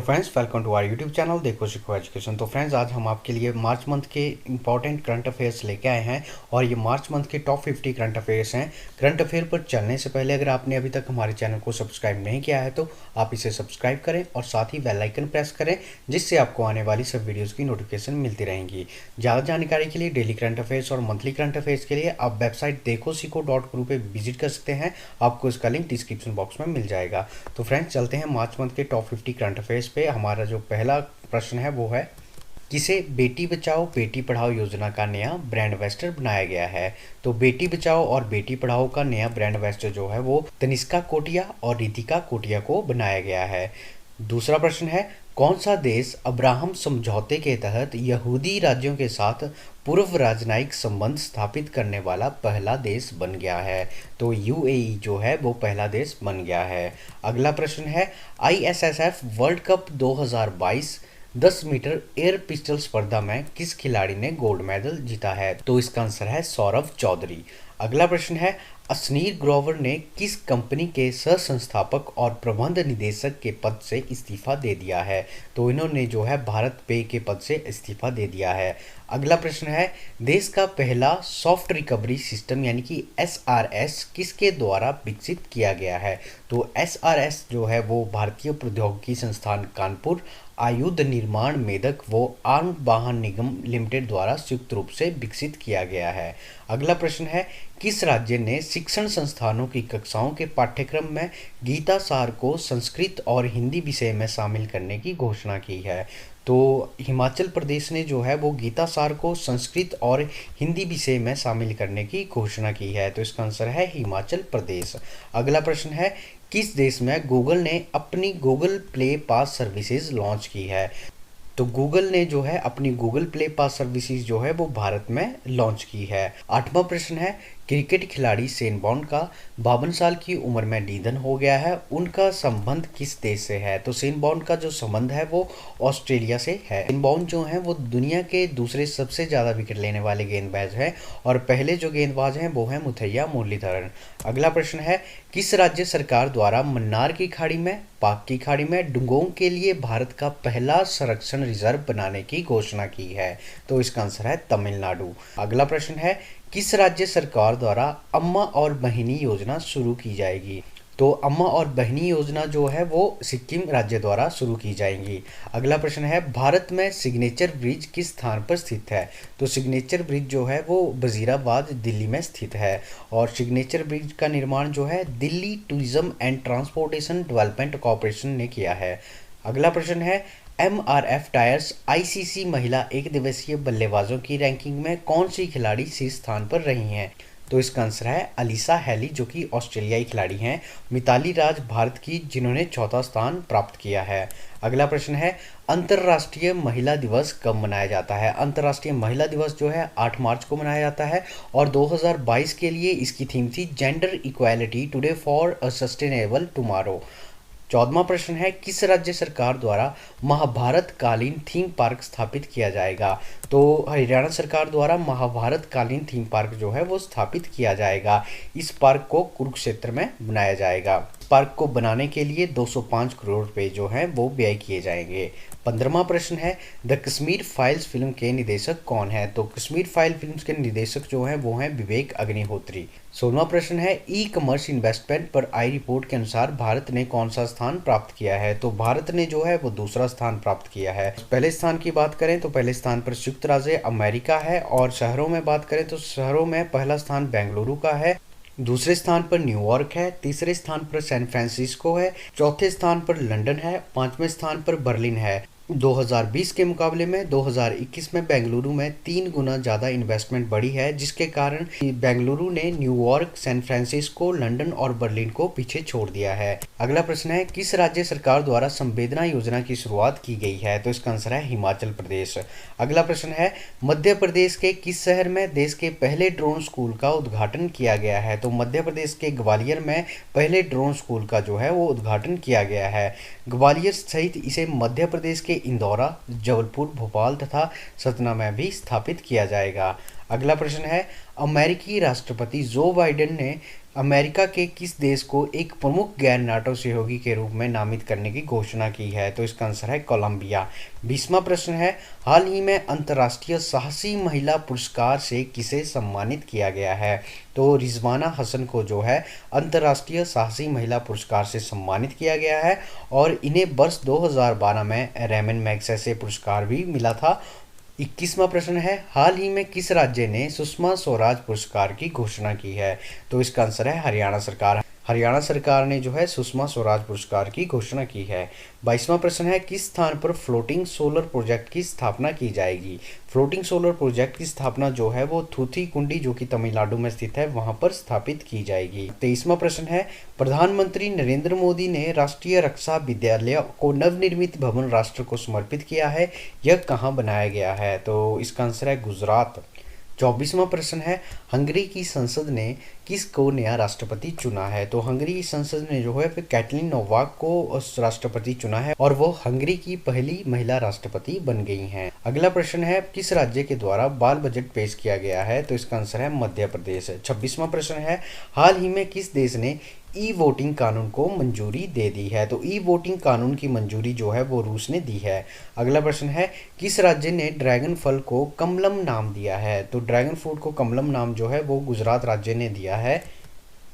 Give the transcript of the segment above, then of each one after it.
Friends, welcome to our YouTube channel Dekho Seekho education. तो friends, आज हम आपके लिए मार्च मंथ के इंपॉर्टेंट करंट अफेयर्स लेके आए हैं और ये मार्च मंथ के टॉप 50 करंट अफेयर्स हैं। करंट अफेयर पर चलने से पहले अगर आपने अभी तक हमारे चैनल को सब्सक्राइब नहीं किया है तो आप इसे सब्सक्राइब करें और साथ ही बेल आइकन प्रेस करें, जिससे आपको आने वाली सब वीडियोज़ की नोटिफिकेशन मिलती रहेंगी। ज़्यादा जानकारी के लिए डेली करंट अफेयर्स और मंथली करंट अफेयर्स के लिए आप वेबसाइट देखो सीखो .guru पे विजिट कर सकते हैं। आपको इसका लिंक डिस्क्रिप्शन बॉक्स में मिल जाएगा। तो फ्रेंड्स, चलते हैं मार्च मंथ के टॉप 50 करंट अफेयर्स पे। हमारा जो पहला प्रश्न है वो है, किसे बेटी बचाओ बेटी पढ़ाओ योजना का नया ब्रांड एम्बेसडर बनाया गया है। तो बेटी बचाओ और बेटी पढ़ाओ का नया ब्रांड एम्बेसडर जो है वो तनिष्का कोटिया और रितिका कोटिया को बनाया गया है। दूसरा प्रश्न है, कौन सा देश अब्राहम समझौते के तहत यहूदी राज्यों के साथ पूर्व राजनयिक संबंध स्थापित करने वाला पहला देश बन गया है। तो यूएई जो है वो पहला देश बन गया है। अगला प्रश्न है, ISSF World Cup 2022 10 metre air pistol स्पर्धा में किस खिलाड़ी ने गोल्ड मेडल जीता है। तो इसका आंसर है सौरभ चौधरी। अगला प्रश्न है, असनीर ग्रोवर ने किस कंपनी के सह संस्थापक और प्रबंध निदेशक के पद से इस्तीफा दे दिया है। तो इन्होंने जो है भारत पे के पद से इस्तीफा दे दिया है। अगला प्रश्न है, देश का पहला सॉफ्ट रिकवरी सिस्टम यानी कि एसआरएस किसके द्वारा विकसित किया गया है। तो एसआरएस जो है वो भारतीय प्रौद्योगिकी संस्थान कानपुर, आयुध निर्माण मेदक वो आर्म वाहन निगम लिमिटेड द्वारा संयुक्त रूप से विकसित किया गया है। अगला प्रश्न है, किस राज्य ने शिक्षण संस्थानों की कक्षाओं के पाठ्यक्रम में गीता सार को संस्कृत और हिंदी विषय में शामिल करने की घोषणा की है। तो हिमाचल प्रदेश ने जो है वो गीता सार को संस्कृत और हिंदी विषय में शामिल करने की घोषणा की है। तो इसका आंसर है हिमाचल प्रदेश। अगला प्रश्न है, किस देश में गूगल ने अपनी गूगल प्ले पास सर्विसेज लॉन्च की है। तो गूगल ने जो है अपनी गूगल प्ले पास सर्विसेज जो है वो भारत में लॉन्च की है। आठवां प्रश्न है, क्रिकेट खिलाड़ी शेन वॉर्न का 52 साल की उम्र में निधन हो गया है, उनका संबंध किस देश से है। तो शेन वॉर्न का जो संबंध है वो ऑस्ट्रेलिया से है। शेन वॉर्न जो है वो दुनिया के दूसरे सबसे ज़्यादा विकेट लेने वाले गेंदबाज हैं और पहले जो गेंदबाज हैं वो हैं मुथैया मुरलीधरन। अगला प्रश्न है, किस राज्य सरकार द्वारा मन्नार की खाड़ी में पाक की खाड़ी में डुगोंग के लिए भारत का पहला संरक्षण रिजर्व बनाने की घोषणा की है। तो इसका आंसर है तमिलनाडु। अगला प्रश्न है, किस राज्य सरकार द्वारा अम्मा और बहिनी योजना शुरू की जाएगी। तो अम्मा और बहिनी योजना जो है वो सिक्किम राज्य द्वारा शुरू की जाएंगी। अगला प्रश्न है, भारत में सिग्नेचर ब्रिज किस स्थान पर स्थित है। तो सिग्नेचर ब्रिज जो है वो वजीराबाद दिल्ली में स्थित है और सिग्नेचर ब्रिज का निर्माण जो है Delhi tourism and transportation development corporation ने किया है। अगला प्रश्न है, एमआरएफ टायर्स आईसीसी महिला एक दिवसीय बल्लेबाजों की रैंकिंग में कौन सी खिलाड़ी शीर्ष स्थान पर रही हैं। तो इसका आंसर है अलीसा हेली जो कि ऑस्ट्रेलियाई खिलाड़ी हैं। मिताली राज भारत की जिन्होंने चौथा स्थान प्राप्त किया है। अगला प्रश्न है, अंतर्राष्ट्रीय महिला दिवस कब मनाया जाता है। अंतर्राष्ट्रीय महिला दिवस जो है 8 मार्च को मनाया जाता है और 2022 के लिए इसकी थीम थी gender equality today for a sustainable tomorrow. 14वां प्रश्न है, किस राज्य सरकार द्वारा महाभारत कालीन थीम पार्क स्थापित किया जाएगा। तो हरियाणा सरकार द्वारा महाभारत कालीन थीम पार्क जो है वो स्थापित किया जाएगा। इस पार्क को कुरुक्षेत्र में बनाया जाएगा। पार्क को बनाने के लिए 205 करोड़ रुपए जो हैं वो व्यय किए जाएंगे। 15वां प्रश्न है, द कश्मीर फाइल्स फिल्म के निदेशक कौन है। तो कश्मीर फाइल फिल्म्स के निदेशक जो हैं वो हैं विवेक अग्निहोत्री। 16वां प्रश्न है, ई कॉमर्स इन्वेस्टमेंट पर आई रिपोर्ट के अनुसार भारत ने कौन सा स्थान प्राप्त किया है। तो भारत ने जो है वो दूसरा स्थान प्राप्त किया है। पहले स्थान की बात करें तो पहले स्थान पर संयुक्त राज्य अमेरिका है और शहरों में बात करें तो शहरों में पहला स्थान बेंगलुरु का है, दूसरे स्थान पर न्यूयॉर्क है, तीसरे स्थान पर सैन फ्रांसिस्को है, चौथे स्थान पर लंदन है, पांचवें स्थान पर बर्लिन है। 2020 के मुकाबले में 2021 में बेंगलुरु में 3 गुना ज़्यादा इन्वेस्टमेंट बढ़ी है, जिसके कारण बेंगलुरु ने न्यूयॉर्क, सैन फ्रांसिस्को, लंदन और बर्लिन को पीछे छोड़ दिया है। अगला प्रश्न है, किस राज्य सरकार द्वारा संवेदना योजना की शुरुआत की गई है। तो इसका आंसर है हिमाचल प्रदेश। अगला प्रश्न है, मध्य प्रदेश के किस शहर में देश के पहले ड्रोन स्कूल का उद्घाटन किया गया है। तो मध्य प्रदेश के ग्वालियर में पहले ड्रोन स्कूल का जो है वो उद्घाटन किया गया है। ग्वालियर सहित इसे मध्य प्रदेश के इंदौरा, जबलपुर, भोपाल तथा सतना में भी स्थापित किया जाएगा। अगला प्रश्न है, अमेरिकी राष्ट्रपति जो बाइडेन ने अमेरिका के किस देश को एक प्रमुख गैर नाटो सहयोगी के रूप में नामित करने की घोषणा की है? तो इसका आंसर है कोलंबिया। 20वां प्रश्न है, हाल ही में अंतर्राष्ट्रीय साहसी महिला पुरस्कार से किसे सम्मानित किया गया है? तो रिजवाना हसन को जो है अंतर्राष्ट्रीय साहसी महिला पुरस्कार से सम्मानित किया गया है और इन्हें वर्ष 2012 में रेमन मैग्सेसे पुरस्कार भी मिला था। 21वां प्रश्न है, हाल ही में किस राज्य ने सुषमा स्वराज पुरस्कार की घोषणा की है? तो इसका आंसर है हरियाणा सरकार। हरियाणा सरकार ने जो है सुषमा स्वराज पुरस्कार की घोषणा की है। 22वां प्रश्न है, किस स्थान पर फ्लोटिंग सोलर प्रोजेक्ट की स्थापना की जाएगी? फ्लोटिंग सोलर प्रोजेक्ट की स्थापना जो है वो थूथीकुंडी जो कि तमिलनाडु में स्थित है वहां पर स्थापित की जाएगी। 23वां प्रश्न है, प्रधानमंत्री नरेंद्र मोदी ने राष्ट्रीय रक्षा विद्यालय को नवनिर्मित भवन राष्ट्र को समर्पित किया है, यह कहाँ बनाया गया है? तो इसका आंसर है गुजरात। 24वां प्रश्न है, हंगरी की संसद ने किसको नया राष्ट्रपति चुना है? तो हंगरी की संसद ने जो है फिर कैटलिन नोवाक को राष्ट्रपति चुना है और वो हंगरी की पहली महिला राष्ट्रपति बन गई हैं। अगला प्रश्न है, किस राज्य के द्वारा बाल बजट पेश किया गया है? तो इसका आंसर है मध्य प्रदेश। 26वां प्रश्न है, हाल ही में किस देश ने ई वोटिंग कानून को मंजूरी दे दी है? तो ई वोटिंग कानून की मंजूरी जो है वो रूस ने दी है। अगला प्रश्न है, किस राज्य ने ड्रैगन फल को कमलम नाम दिया है? तो ड्रैगन फ्रूट को कमलम नाम जो है वो गुजरात राज्य ने दिया है।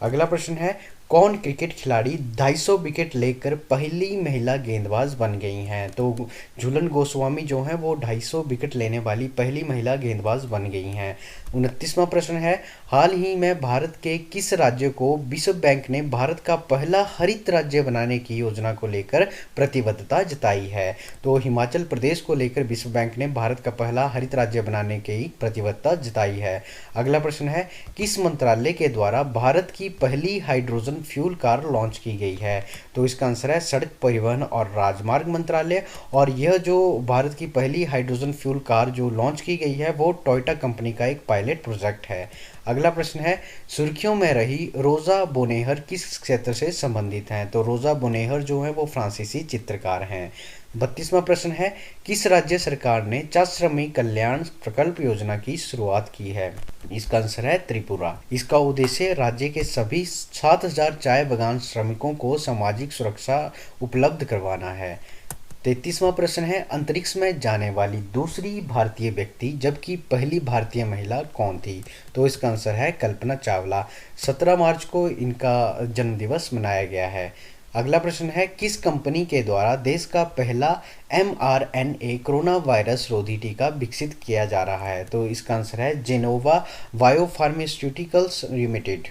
अगला प्रश्न है, कौन क्रिकेट खिलाड़ी 250 विकेट लेकर पहली महिला गेंदबाज बन गई हैं? तो झूलन गोस्वामी जो हैं वो 250 विकेट लेने वाली पहली महिला गेंदबाज बन गई हैं। 29वां प्रश्न है, हाल ही में भारत के किस राज्य को विश्व बैंक ने भारत का पहला हरित राज्य बनाने की योजना को लेकर प्रतिबद्धता जताई है? तो हिमाचल प्रदेश को लेकर विश्व बैंक ने भारत का पहला हरित राज्य बनाने की प्रतिबद्धता जताई है। अगला प्रश्न है, किस मंत्रालय के द्वारा भारत की पहली हाइड्रोजन फ्यूल कार लॉन्च की गई है? तो इसका आंसर है सड़क परिवहन और राजमार्ग मंत्रालय और यह जो भारत की पहली हाइड्रोजन फ्यूल कार जो लॉन्च की गई है वो टोयोटा कंपनी का एक पायलट प्रोजेक्ट है। अगला प्रश्न है, सुर्खियों में रही रोजा बोनेहर किस क्षेत्र से संबंधित हैं? तो रोजा बोनेहर जो है वो फ्रांसीसी चित्रकार हैं। 32वां प्रश्न है, किस राज्य सरकार ने 4 श्रमिक कल्याण प्रकल्प योजना की शुरुआत की है? इसका आंसर है त्रिपुरा। इसका उद्देश्य राज्य के सभी 7000 चाय बागान श्रमिकों को सामाजिक सुरक्षा उपलब्ध करवाना है। 33वां प्रश्न है, अंतरिक्ष में जाने वाली दूसरी भारतीय व्यक्ति जबकि पहली भारतीय महिला कौन थी? तो इसका आंसर है कल्पना चावला। 17 मार्च को इनका जन्मदिवस मनाया गया है। अगला प्रश्न है, किस कंपनी के द्वारा देश का पहला mRNA कोरोना वायरस रोधी टीका विकसित किया जा रहा है? तो इसका आंसर है जेनोवा बायोफार्मास्यूटिकल्स लिमिटेड।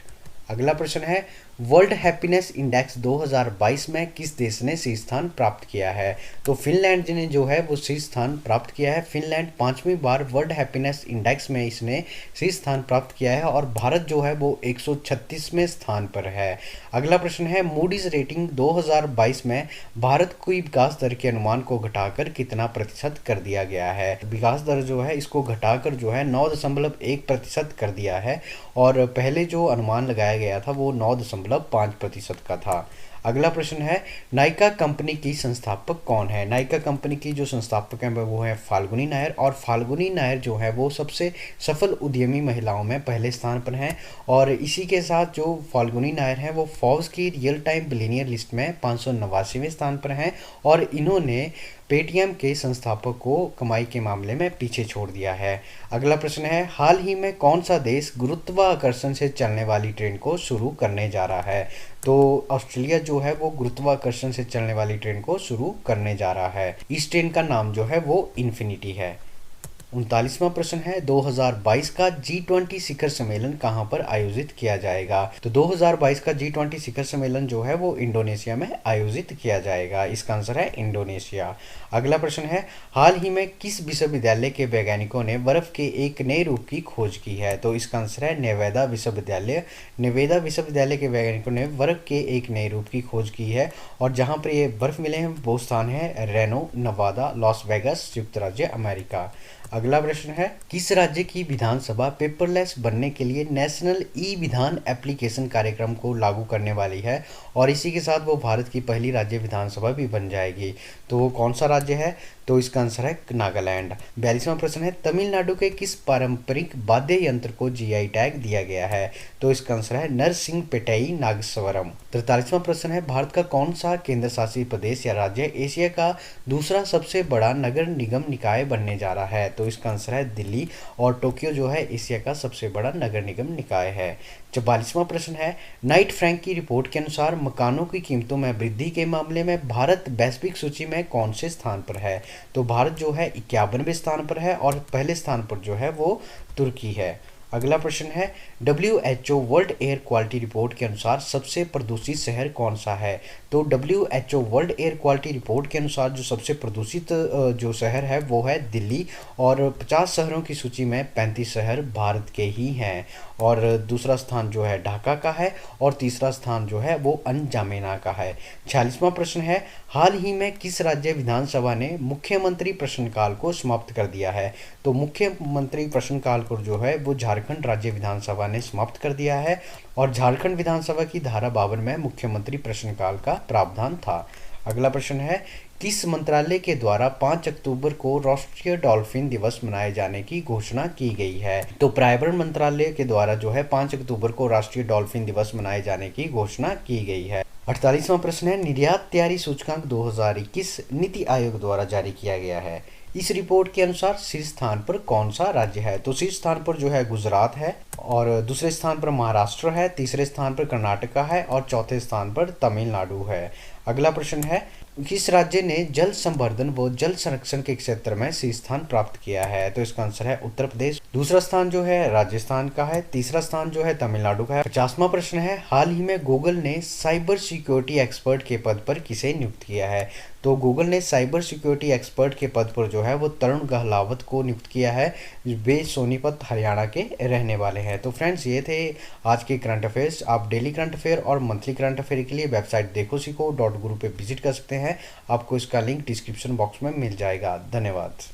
अगला प्रश्न है, वर्ल्ड हैप्पीनेस इंडेक्स 2022 में किस देश ने शीर्ष स्थान प्राप्त किया है? तो फिनलैंड ने जो है वो शीर्ष स्थान प्राप्त किया है। फिनलैंड 5वीं बार वर्ल्ड हैप्पीनेस इंडेक्स में इसने शीर्ष स्थान प्राप्त किया है और भारत जो है वो 136वें स्थान पर है। अगला प्रश्न है, मूडीज रेटिंग 2022 में भारत की विकास दर के अनुमान को घटाकर कितना प्रतिशत कर दिया गया है? विकास दर जो है इसको घटाकर जो है 9.1% कर दिया है और पहले जो अनुमान लगाया गया था वो 9.5% का था। अगला प्रश्न है, नायका कंपनी की संस्थापक कौन है? नायका कंपनी की जो संस्थापक हैं वो है फाल्गुनी नायर और फाल्गुनी नायर जो है वो सबसे सफल उद्यमी महिलाओं में पहले स्थान पर हैं और इसी के साथ जो फाल्गुनी नायर हैं वो फोर्ब्स की रियल टाइम बिलियनियर लिस्ट में 589वें स्थान पर हैं और इन्होंने पेटीएम के संस्थापक को कमाई के मामले में पीछे छोड़ दिया है। अगला प्रश्न है, हाल ही में कौन सा देश गुरुत्वाकर्षण से चलने वाली ट्रेन को शुरू करने जा रहा है? तो ऑस्ट्रेलिया जो है वो गुरुत्वाकर्षण से चलने वाली ट्रेन को शुरू करने जा रहा है। इस ट्रेन का नाम जो है वो इन्फिनिटी है। 39वां प्रश्न है, 2022 का G20 शिखर सम्मेलन कहां पर आयोजित किया जाएगा? तो 2022 का G20 शिखर सम्मेलन जो है वो इंडोनेशिया में आयोजित किया जाएगा। इसका आंसर है इंडोनेशिया। अगला प्रश्न है, हाल ही में किस विश्वविद्यालय के वैज्ञानिकों ने बर्फ के एक नए रूप की खोज की है? तो इसका आंसर है नेवादा विश्वविद्यालय। नेवादा विश्वविद्यालय के वैज्ञानिकों ने बर्फ के एक नए रूप की खोज की है और जहाँ पर ये बर्फ मिले हैं वो स्थान है रेनो, नवादा, लॉस वेगास, संयुक्त राज्य अमेरिका। अगला प्रश्न है, किस राज्य की विधानसभा पेपरलेस बनने के लिए नेशनल ई विधान एप्लीकेशन कार्यक्रम को लागू करने वाली है और इसी के साथ वो भारत की पहली राज्य विधानसभा भी बन जाएगी। तो वो कौन सा राज्य है? तो इसका आंसर है नागालैंड। 42वां प्रश्न है, तमिलनाडु के किस पारंपरिक वाद्य यंत्र को जीआई टैग दिया गया है? तो इसका आंसर है नरसिंहपेटई नागस्वरम। 43वां प्रश्न है, भारत का कौन सा केंद्र शासित प्रदेश या राज्य एशिया का दूसरा सबसे बड़ा नगर निगम निकाय बनने जा रहा है? तो इसका आंसर है दिल्ली, और टोक्यो जो है एशिया का सबसे बड़ा नगर निगम निकाय है। 44वां प्रश्न है, नाइट फ्रैंक की रिपोर्ट के अनुसार मकानों की कीमतों में वृद्धि के मामले में भारत वैश्विक सूची में कौन से स्थान पर है? तो भारत जो है 51वें स्थान पर है और पहले स्थान पर जो है वो तुर्की है। अगला प्रश्न है, WHO world air quality report के अनुसार सबसे प्रदूषित शहर कौन सा है? तो WHO world air quality report के अनुसार जो सबसे प्रदूषित जो शहर है वो है दिल्ली, और 50 शहरों की सूची में 35 शहर भारत के ही हैं, और दूसरा स्थान जो है ढाका का है और तीसरा स्थान जो है वो अनजामेना का है। 46वां प्रश्न है, हाल ही में किस राज्य विधानसभा ने मुख्यमंत्री प्रश्नकाल को समाप्त कर दिया है? तो मुख्यमंत्री प्रश्नकाल को जो है वो झारखंड राज्य विधानसभा ने समाप्त कर दिया है, और झारखंड विधानसभा की धारा 52 में मुख्यमंत्री प्रश्नकाल का प्रावधान था। अगला प्रश्न है, किस मंत्रालय के द्वारा 5 अक्टूबर को राष्ट्रीय डॉल्फिन दिवस मनाए जाने की घोषणा की गई है? तो पर्यावरण मंत्रालय के द्वारा जो है 5 अक्टूबर को राष्ट्रीय डॉल्फिन दिवस मनाए जाने की घोषणा की गई है। 48वां प्रश्न है, निर्यात तैयारी सूचकांक 2021 नीति आयोग द्वारा जारी किया गया है। इस रिपोर्ट के अनुसार शीर्ष स्थान पर कौन सा राज्य है? तो शीर्ष स्थान पर जो है गुजरात है, और दूसरे स्थान पर महाराष्ट्र है, तीसरे स्थान पर कर्नाटका है और चौथे स्थान पर तमिलनाडु है। अगला प्रश्न है, किस राज्य ने जल संवर्धन व जल संरक्षण के क्षेत्र में शीर्ष स्थान प्राप्त किया है? तो इसका आंसर है उत्तर प्रदेश। दूसरा स्थान जो है राजस्थान का है, तीसरा स्थान जो है तमिलनाडु का है। 50वां प्रश्न है, हाल ही में गूगल ने साइबर सिक्योरिटी एक्सपर्ट के पद पर किसे नियुक्त किया है? तो गूगल ने साइबर सिक्योरिटी एक्सपर्ट के पद पर जो है वो तरुण गहलावत को नियुक्त किया है। वे सोनीपत हरियाणा के रहने वाले हैं। तो फ्रेंड्स, ये थे आज के करंट अफेयर्स। आप डेली करंट अफेयर और मंथली करंट अफेयर के लिए वेबसाइट देखोसीखो.गुरु पे विजिट कर सकते हैं। आपको इसका लिंक डिस्क्रिप्शन बॉक्स में मिल जाएगा। धन्यवाद।